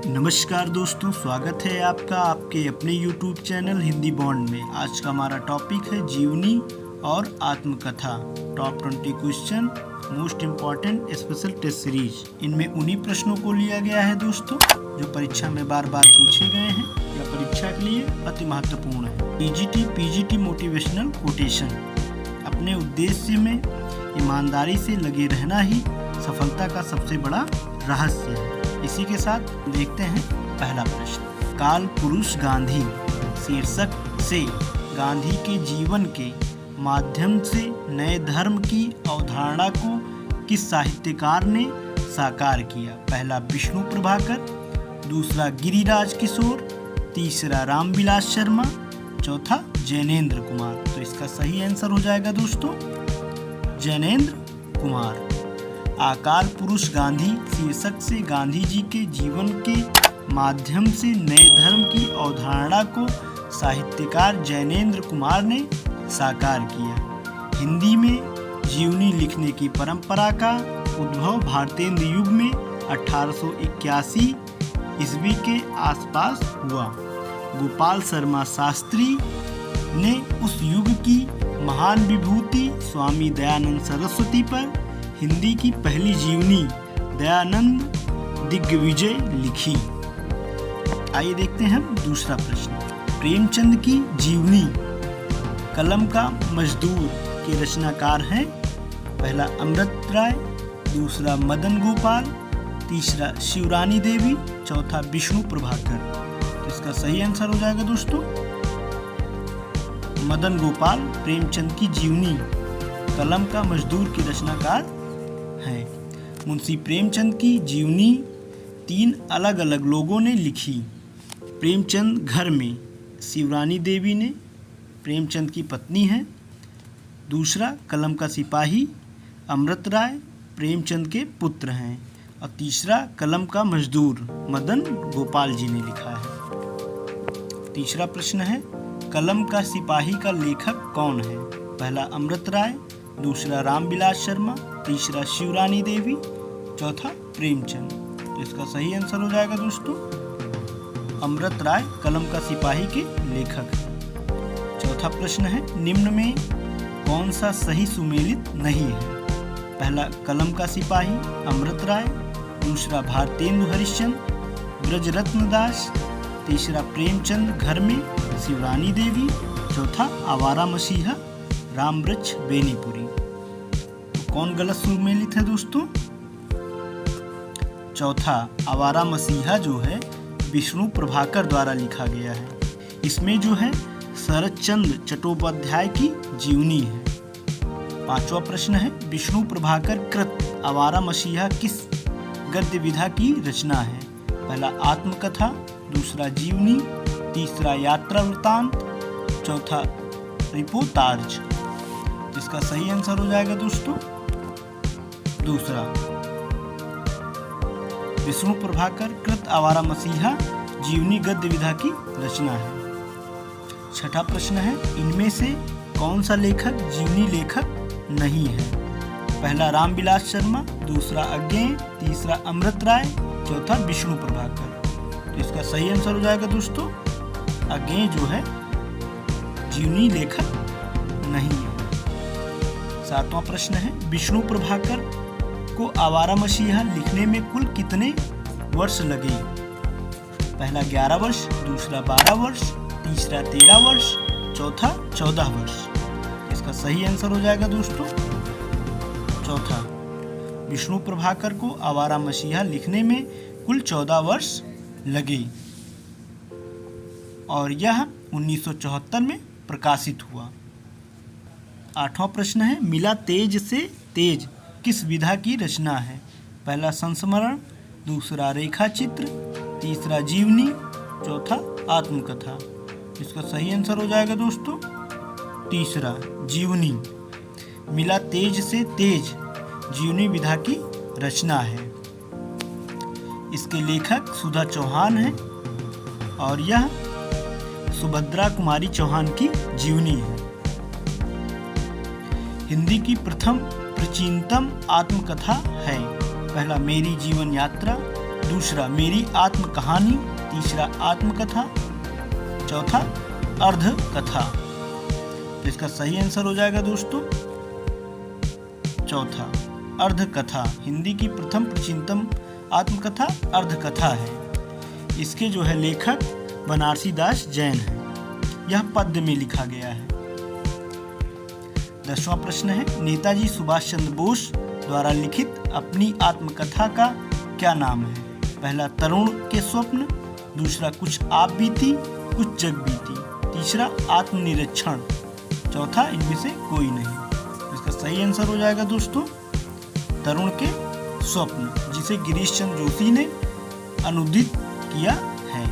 नमस्कार दोस्तों, स्वागत है आपका आपके अपने YouTube चैनल हिंदी बॉन्ड में। आज का हमारा टॉपिक है जीवनी और आत्मकथा। Top 20 question most important special test series. इनमें उन्हीं प्रश्नों को लिया गया है दोस्तों जो परीक्षा में बार बार पूछे गए हैं या परीक्षा के लिए अति महत्वपूर्ण है। PGT motivational quotation. अपने उद्देश्य में ईमानदारी से लगे रहना ही सफलता का सबसे बड़ा रहस्य है। इसी के साथ देखते हैं पहला प्रश्न। काल पुरुष गांधी शीर्षक से गांधी के जीवन के माध्यम से नए धर्म की अवधारणा को किस साहित्यकार ने साकार किया? पहला विष्णु प्रभाकर, दूसरा गिरिराज किशोर, तीसरा रामविलास शर्मा, चौथा जैनेन्द्र कुमार। तो इसका सही आंसर हो जाएगा दोस्तों जैनेन्द्र कुमार। अकाल पुरुष गांधी शीर्षक से गांधी जी के जीवन के माध्यम से नए धर्म की अवधारणा को साहित्यकार जैनेन्द्र कुमार ने साकार किया। हिंदी में जीवनी लिखने की परंपरा का उद्भव भारतेंद्र युग में 1881 ईस्वी के आसपास हुआ। गोपाल शर्मा शास्त्री ने उस युग की महान विभूति स्वामी दयानंद सरस्वती पर हिंदी की पहली जीवनी दयानंद दिग्विजय लिखी। आइए देखते हैं दूसरा प्रश्न। प्रेमचंद की जीवनी कलम का मजदूर के रचनाकार हैं? पहला अमृत राय, दूसरा मदन गोपाल, तीसरा शिवरानी देवी, चौथा विष्णु प्रभाकर। तो इसका सही आंसर हो जाएगा दोस्तों मदन गोपाल प्रेमचंद की जीवनी कलम का मजदूर के रचनाकार है। मुंशी प्रेमचंद की जीवनी 3 अलग अलग लोगों ने लिखी। प्रेमचंद घर में शिवरानी देवी ने प्रेमचंद की पत्नी है। दूसरा कलम का सिपाही अमृत राय प्रेमचंद के पुत्र हैं। और तीसरा कलम का मजदूर मदन गोपाल जी ने लिखा है। तीसरा प्रश्न है कलम का सिपाही का लेखक कौन है? पहला अमृत राय, दूसरा रामविलास शर्मा, तीसरा शिवरानी देवी, चौथा प्रेमचंद। तो इसका सही आंसर हो जाएगा दोस्तों अमृत राय कलम का सिपाही के लेखक। चौथा प्रश्न है निम्न में कौन सा सही सुमेलित नहीं है? पहला कलम का सिपाही अमृत राय, दूसरा भारतेंदु हरिश्चंद्र ब्रजरत्न दास, तीसरा प्रेमचंद घर में शिवरानी देवी, चौथा आवारा मसीहा रामवृक्ष बेनीपुरी। कौन गलत सुमेलित है दोस्तों? चौथा आवारा मसीहा जो है विष्णु प्रभाकर द्वारा लिखा गया है। इसमें जो है शरद चंद्र चट्टोपाध्याय की जीवनी है। पांचवा प्रश्न है विष्णु प्रभाकर कृत आवारा मसीहा किस गद्य विधा की रचना है? पहला आत्मकथा, दूसरा जीवनी, तीसरा यात्रा वृतांत, चौथा रिपोर्टाज। इसका सही आंसर हो जाएगा दोस्तों दूसरा विष्णु प्रभाकर कृत आवारा मसीहा जीवनी गद्य विधा की रचना है। छठा प्रश्न है इनमें से कौन सा लेखक जीवनी लेखक नहीं है? पहला रामविलास शर्मा, दूसरा अज्ञेय, तीसरा अमृत राय, चौथा विष्णु प्रभाकर। तो इसका सही आंसर हो जाएगा दोस्तों अज्ञेय जो है जीवनी लेखक नहीं है। सातवां प्रश्न है विष्णु प्रभाकर को आवारा मसीहा लिखने में कुल कितने वर्ष लगे? पहला 11 वर्ष, दूसरा 12 वर्ष, तीसरा 13 वर्ष, चौथा 14 वर्ष। इसका सही आंसर हो जाएगा दोस्तों चौथा विष्णु प्रभाकर को आवारा मसीहा लिखने में कुल 14 वर्ष लगे और यह 1974 में प्रकाशित हुआ। आठवां प्रश्न है मिला तेज से तेज किस विधा की रचना है? पहला संस्मरण, दूसरा रेखा चित्र, तीसरा जीवनी, चौथा आत्मकथा। इसका सही आंसर हो जाएगा दोस्तों तीसरा जीवनी। मिला तेज से तेज जीवनी विधा की रचना है। इसके लेखक सुधा चौहान हैं और यह सुभद्रा कुमारी चौहान की जीवनी है। हिंदी की प्रथम प्राचीनतम आत्मकथा है? पहला मेरी जीवन यात्रा, दूसरा मेरी आत्म कहानी, तीसरा आत्मकथा, चौथा अर्ध कथा। तो इसका सही आंसर हो जाएगा दोस्तों चौथा अर्ध कथा। हिंदी की प्रथम प्राचीनतम आत्मकथा अर्ध कथा है। इसके जो है लेखक बनारसी दास जैन है। यह पद्य में लिखा गया है। 10वां प्रश्न है, नेताजी सुभाष चंद्र बोस द्वारा लिखित अपनी आत्मकथा का क्या नाम है? पहला तरुण के स्वप्न, दूसरा कुछ आप बीती कुछ जग बीती, तीसरा आत्मनिरीक्षण, चौथा इनमें से कोई नहीं। इसका सही आंसर हो जाएगा दोस्तों तरुण के स्वप्न, जिसे गिरीश चंद्र जोशी ने अनुदित किया है।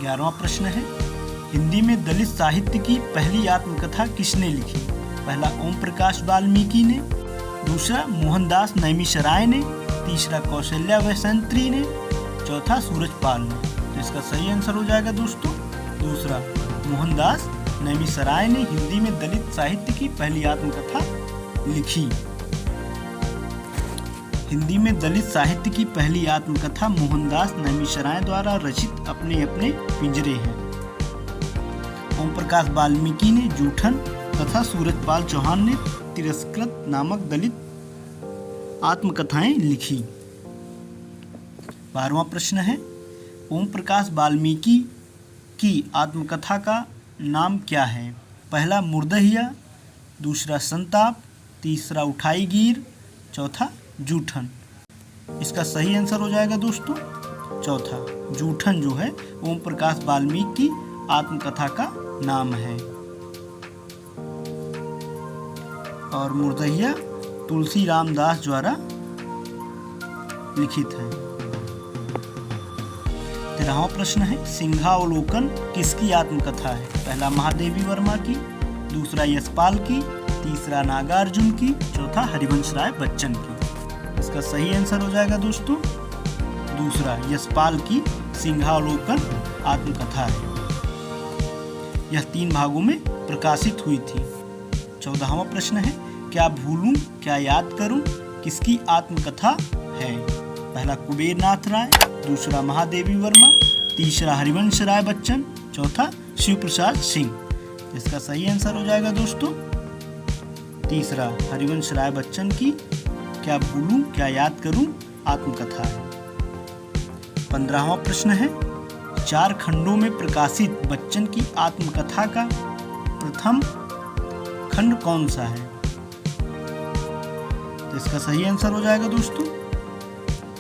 11वां प्रश्न है, हिंदी में दलित साहित्य की पहली आत्मकथा किसने लिखी? पहला ओम प्रकाश वाल्मीकि ने, दूसरा मोहनदास नैमिषारण्य ने, तीसरा कौशल्या वैसंत्री ने, चौथा सूरजपाल ने। तो इसका सही आंसर हो जाएगा दोस्तों दूसरा मोहनदास नैमिषारण्य ने हिंदी में दलित साहित्य की पहली आत्मकथा लिखी। हिंदी में दलित साहित्य की पहली आत्मकथा मोहनदास नैमिषारण्य द्वारा रचित अपने अपने पिंजरे हैं। ओम प्रकाश वाल्मीकि ने जूठन तथा सूरजपाल चौहान ने तिरस्कृत नामक दलित आत्मकथाएं लिखी। 12वां प्रश्न है, ओम प्रकाश वाल्मीकि की आत्मकथा का नाम क्या है? पहला मुर्दहिया, दूसरा संताप, तीसरा उठाई गिर, चौथा जूठन। इसका सही आंसर हो जाएगा दोस्तों चौथा जूठन जो है ओम प्रकाश वाल्मीकि की आत्मकथा का नाम है। और मुर्दहिया तुलसी रामदास द्वारा लिखित है। 13वां प्रश्न है, सिंहावलोकन किसकी आत्मकथा है? पहला महादेवी वर्मा की, दूसरा यशपाल की, तीसरा नागार्जुन की, चौथा हरिवंश राय बच्चन की। इसका सही आंसर हो जाएगा दोस्तों दूसरा यशपाल की सिंहावलोकन आत्मकथा है। यह 3 भागों में प्रकाशित हुई थी। 14वां प्रश्न है, क्या भूलूं क्या याद करूं किसकी आत्मकथा है? पहला कुबेर नाथ राय, दूसरा महादेवी वर्मा, तीसरा हरिवंश राय बच्चन, चौथा शिव प्रसाद सिंह। इसका सही आंसर हो जाएगा दोस्तों तीसरा हरिवंश राय बच्चन की क्या भूलूं क्या याद करूं आत्मकथा है। 15वां प्रश्न है, 4 खंडों में प्रकाशित बच्चन की आत्मकथा का प्रथम खंड कौन सा है? तो इसका सही आंसर हो जाएगा दोस्तों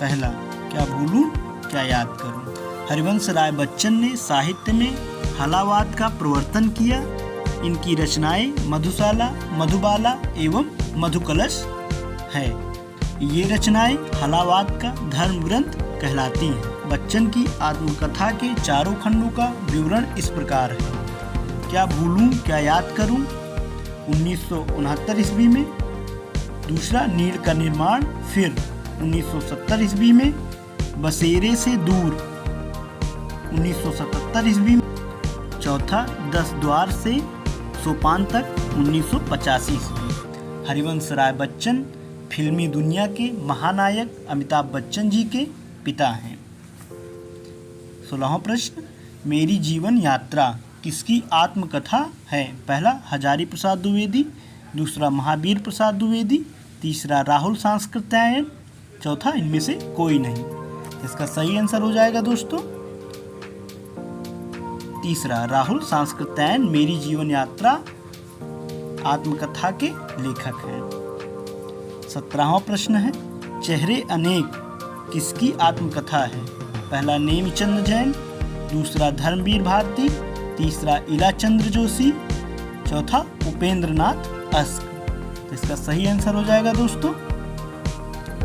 पहला क्या भूलूं क्या याद करूं। हरिवंश राय बच्चन ने साहित्य में हलावाद का प्रवर्तन किया। इनकी रचनाएं मधुशाला, मधुबाला एवं मधुकलश है। ये रचनाएं हलावाद का धर्म ग्रंथ कहलाती हैं। बच्चन की आत्मकथा के 4 खंडों का विवरण इस प्रकार है। क्या भूलूं क्या याद करूं 1969 ईस्वी में, दूसरा नीड़ का निर्माण फिर 1970 ईस्वी में, बसेरे से दूर 1977 ईस्वी में, चौथा 10 द्वार से सोपान तक 1985 ईस्वी। हरिवंश राय बच्चन फिल्मी दुनिया के महानायक अमिताभ बच्चन जी के पिता हैं। 16वां प्रश्न, मेरी जीवन यात्रा किसकी आत्मकथा है? पहला हजारी प्रसाद द्विवेदी, दूसरा महावीर प्रसाद द्विवेदी, तीसरा राहुल सांस्कृत्यायन, चौथा इनमें से कोई नहीं। इसका सही आंसर हो जाएगा दोस्तों तीसरा राहुल सांस्कृत्यायन मेरी जीवन यात्रा आत्मकथा के लेखक हैं। 17वां प्रश्न है, चेहरे अनेक किसकी आत्मकथा है? पहला नेमिचंद जैन, दूसरा धर्मवीर भारती, तीसरा इलाचंद्र जोशी, चौथा उपेंद्रनाथ अस्क। इसका सही आंसर हो जाएगा दोस्तों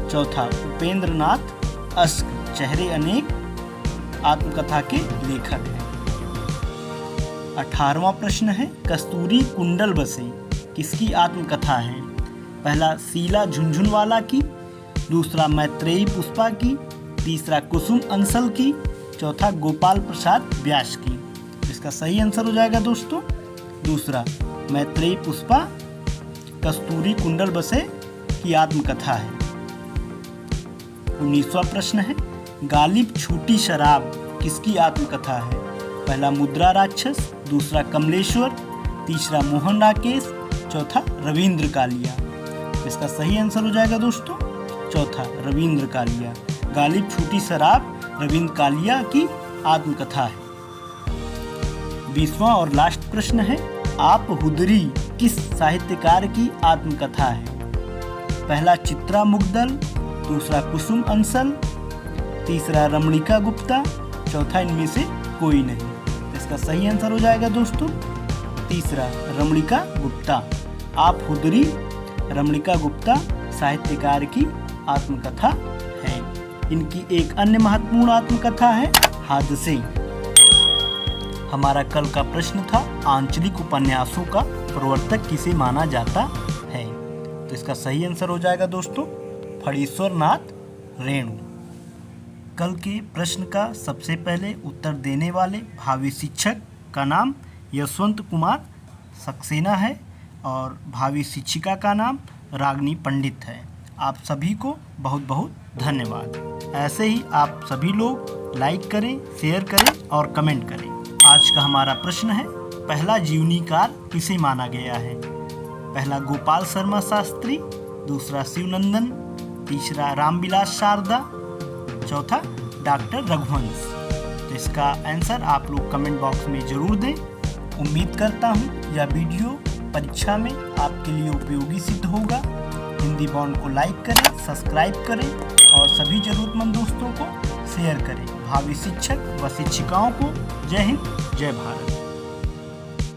चौथा उपेंद्रनाथ अस्क चेहरे अनेक आत्मकथा के लेखक हैं। 18वां प्रश्न है, कस्तूरी कुंडल बसे किसकी आत्मकथा है? पहला शीला झुनझुनवाला की, दूसरा मैत्रेयी पुष्पा की, तीसरा कुसुम अंसल की, चौथा गोपाल प्रसाद व्यास की। इसका सही आंसर हो जाएगा दोस्तों दूसरा मैत्रेयी पुष्पा कस्तूरी कुंडल बसे की आत्मकथा है। 19वां प्रश्न है, गालिब छूटी शराब किसकी आत्मकथा है? पहला मुद्रा राक्षस, दूसरा कमलेश्वर, तीसरा मोहन राकेश, चौथा रविंद्र कालिया। इसका सही आंसर हो जाएगा दोस्तों चौथा रविंद्र कालिया। गालिब छूटी शराब रविंद्र कालिया की आत्मकथा है। 20वां और लास्ट प्रश्न है, आप हुदरी किस साहित्यकार की आत्मकथा है? पहला चित्रा मुग्दल, दूसरा कुसुम अंसल, तीसरा रमणिका गुप्ता, चौथा इनमें से कोई नहीं। इसका सही आंसर हो जाएगा दोस्तों तीसरा रमणिका गुप्ता। आप हुदरी रमणिका गुप्ता साहित्यकार की आत्मकथा है। इनकी एक अन्य महत्वपूर्ण आत्मकथा है हादसे। हमारा कल का प्रश्न था, आंचलिक उपन्यासों का प्रवर्तक किसे माना जाता है? तो इसका सही आंसर हो जाएगा दोस्तों फणीश्वर नाथ रेणु। कल के प्रश्न का सबसे पहले उत्तर देने वाले भावी शिक्षक का नाम यशवंत कुमार सक्सेना है और भावी शिक्षिका का नाम रागनी पंडित है। आप सभी को बहुत बहुत धन्यवाद। ऐसे ही आप सभी लोग लाइक करें, शेयर करें और कमेंट करें। आज का हमारा प्रश्न है, पहला जीवनीकार किसे माना गया है? पहला गोपाल शर्मा शास्त्री, दूसरा शिवनंदन, तीसरा रामविलास शारदा, चौथा डॉक्टर रघुवंश। तो इसका आंसर आप लोग कमेंट बॉक्स में ज़रूर दें। उम्मीद करता हूँ यह वीडियो परीक्षा में आपके लिए उपयोगी सिद्ध होगा। हिंदी बॉन्ड को लाइक करें, सब्सक्राइब करें और सभी ज़रूरतमंद दोस्तों को शेयर करें। भावी शिक्षक व शिक्षिकाओं को जय हिंद, जय भारत।